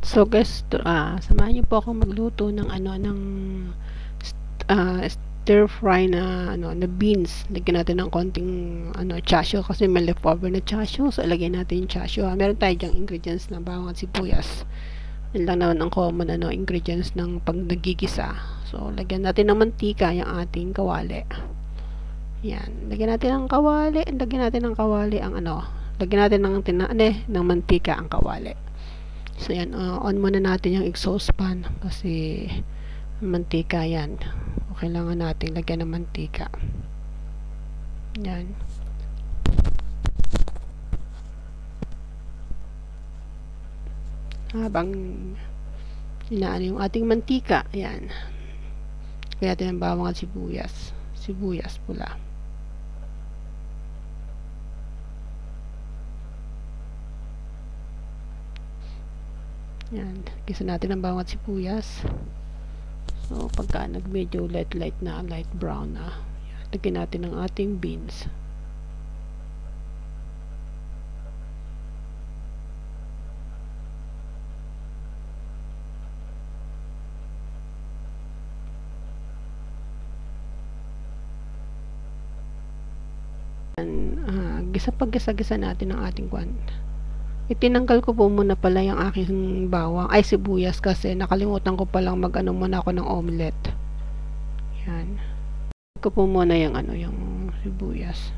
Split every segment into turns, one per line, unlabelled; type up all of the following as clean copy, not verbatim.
So guys, samahan niyo po ako magluto ng stir fry na na beans. Lagyan natin ng konting chasyo kasi may leftover na chasyo. So ilagay natin yung chasyo. Meron tayo diyang ingredients na bawang at sibuyas. Yan lang naman ang common ingredients ng pag nagigisa. So lagyan natin ng mantika yung ating kawali. Yan, lagyan natin ng kawali, lagyan natin ng mantika ang kawali. So yan, on muna natin yung exhaust fan kasi mantika yan. Kailangan natin lagyan ng mantika. Yan. Habang inaano yung ating mantika, yan. Lagyan natin ng bawang at sibuyas pula. Yan, gisa natin ang bawang at sibuyas. So, pagka medyo light brown na, yan, lagyan natin ang ating beans. Yan, gisa natin ang ating itinanggal ko po muna pala yung aking sibuyas kasi nakalimutan ko palang muna ako ng omelette. Yan. Ko po muna yung yung sibuyas.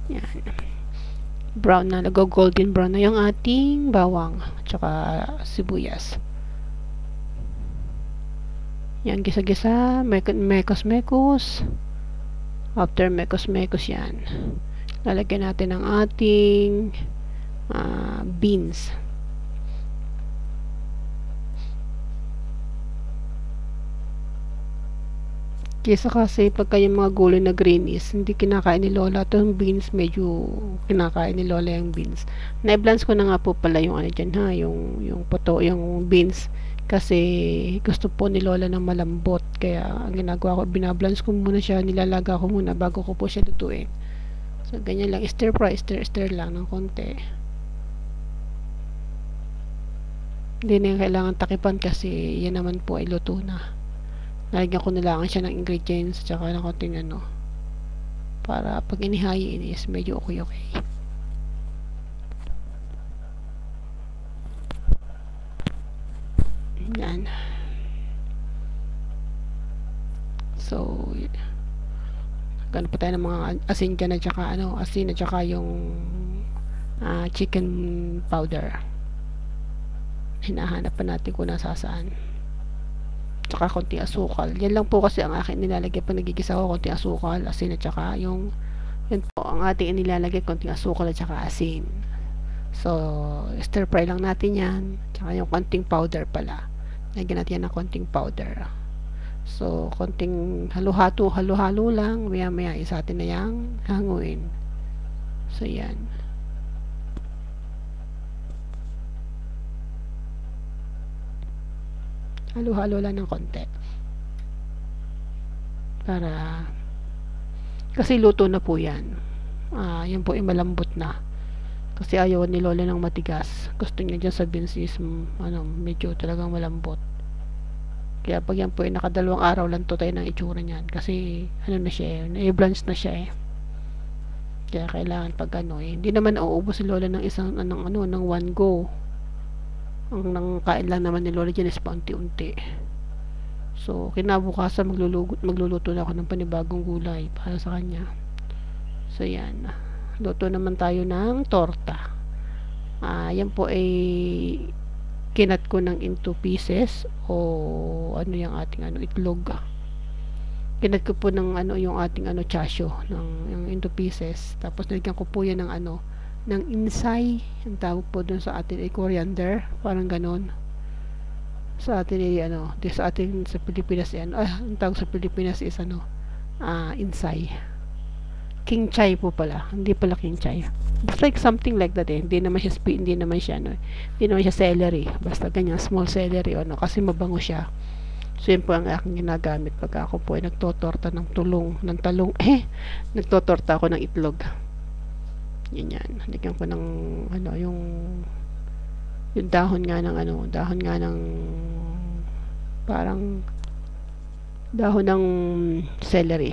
Yan. Brown na, golden brown na yung ating bawang tsaka sibuyas. Yan, gisa-gisa, mekos-mekos. After mekos-mekos yan, lalagyan natin ang ating beans. Kesa kasi pagka yung mga gulay na greenies, hindi kinakain ni Lola. Itong beans, medyo kinakain ni Lola yung beans. Na-blance ko na nga po pala yung dyan yung beans. Kasi gusto po ni Lola ng malambot. Kaya ang ginagawa ko, binablance ko muna siya, nilalaga ko muna bago ko po siya lutuin. So, ganyan lang. Stir fry, stir lang ng konti. Hindi na yung kailangan takipan kasi yan naman po ay luto na. Nalagyan ko nilangan siya ng ingredients tsaka ng konting para pag inihayin is medyo okay. Yan. So gano'n pa tayo ng mga asin dyan at saka asin at saka yung chicken powder. Hinahanap pa natin kung nasasaan. Tsaka konting asukal. Yan lang po kasi ang akin nilalagay pag nagigisa ko, konting asukal, asin at tsaka yan po ang ating nilalagay, konting asukal at tsaka asin. So, stir fry lang natin yan. Tsaka yung konting powder pala. Lagyan natin yan ng konting powder. So, konting halo-halo lang. Maya isa atin na yang hanguin. So, yan. Halo-halo lang ng konti para kasi luto na po yan. Yan po ay malambot na kasi ayaw ni Lola ng matigas. Gusto niya dyan sa beans is medyo talagang malambot. Kaya pag yan po ay nakadalawang araw lang to tayo ng itsura niyan kasi na siya na-blanch na siya kaya kailangan pag hindi naman nauubos si Lola ng isang ng one go. Ang nangkain lang naman ni Lola dyan is paunti-unti. So, kinabukasan magluluto na ako ng panibagong gulay para sa kanya. So, yan. Luto naman tayo ng torta. Yan po ay kinat ko ng into pieces o yung ating itlog. Kinat ko po ng yung ating chasyo yung into pieces. Tapos nilagyan ko po yan ng insay, ang tawag po dun sa atin ay coriander, parang ganon. Sa atin ay sa atin sa Pilipinas ang tawag sa Pilipinas is insay. king chai po pala. Hindi pala king chai. It's like something like that eh. Hindi naman siya hindi naman siya celery. Basta ganyan, small celery o ano, kasi mabango siya. So, yun po ang aking ginagamit pag ako po ay nagtotorta ng talong. Nagtotorta ako ng itlog. Yan. Lagyan ko ng, yung dahon nga ng, parang, dahon ng celery.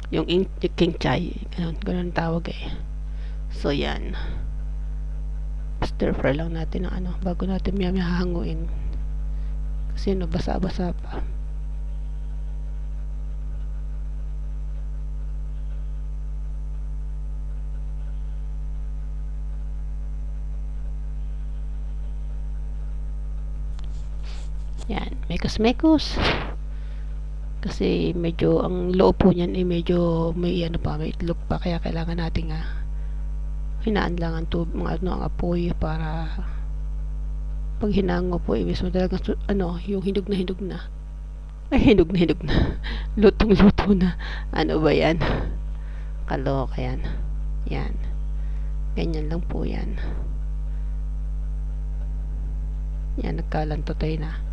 Yung king chai. Ganun tawag eh. So, yan. Stir fry lang natin ng bago natin hahanguin. Kasi basa-basa pa. Yan, mekos. Kasi medyo ang loob po niyan medyo may may itlog pa, kaya kailangan nating hinaan lang ang ang apoy para pag hinango po mismo talaga yung hinog na. Ay, hinog na. Lutong na. Ano ba yan? Kaloka yan. Yan. Ganyan lang po yan. Yan, nagkalantotay na.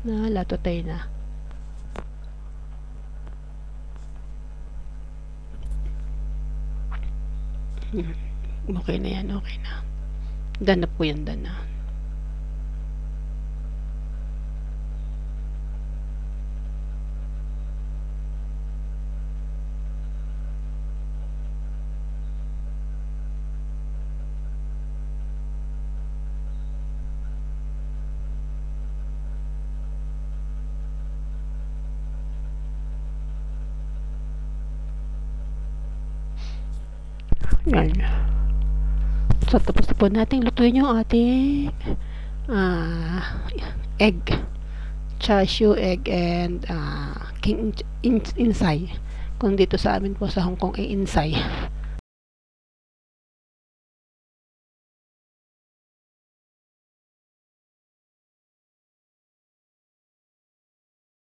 Latotay na. Okay na yan, okay na. Done na po yan, done na. Yan. So, tapos na po natin lutuin yung ating egg. Chashu egg and king insay. Kung dito sa amin po sa Hong Kong ay insay.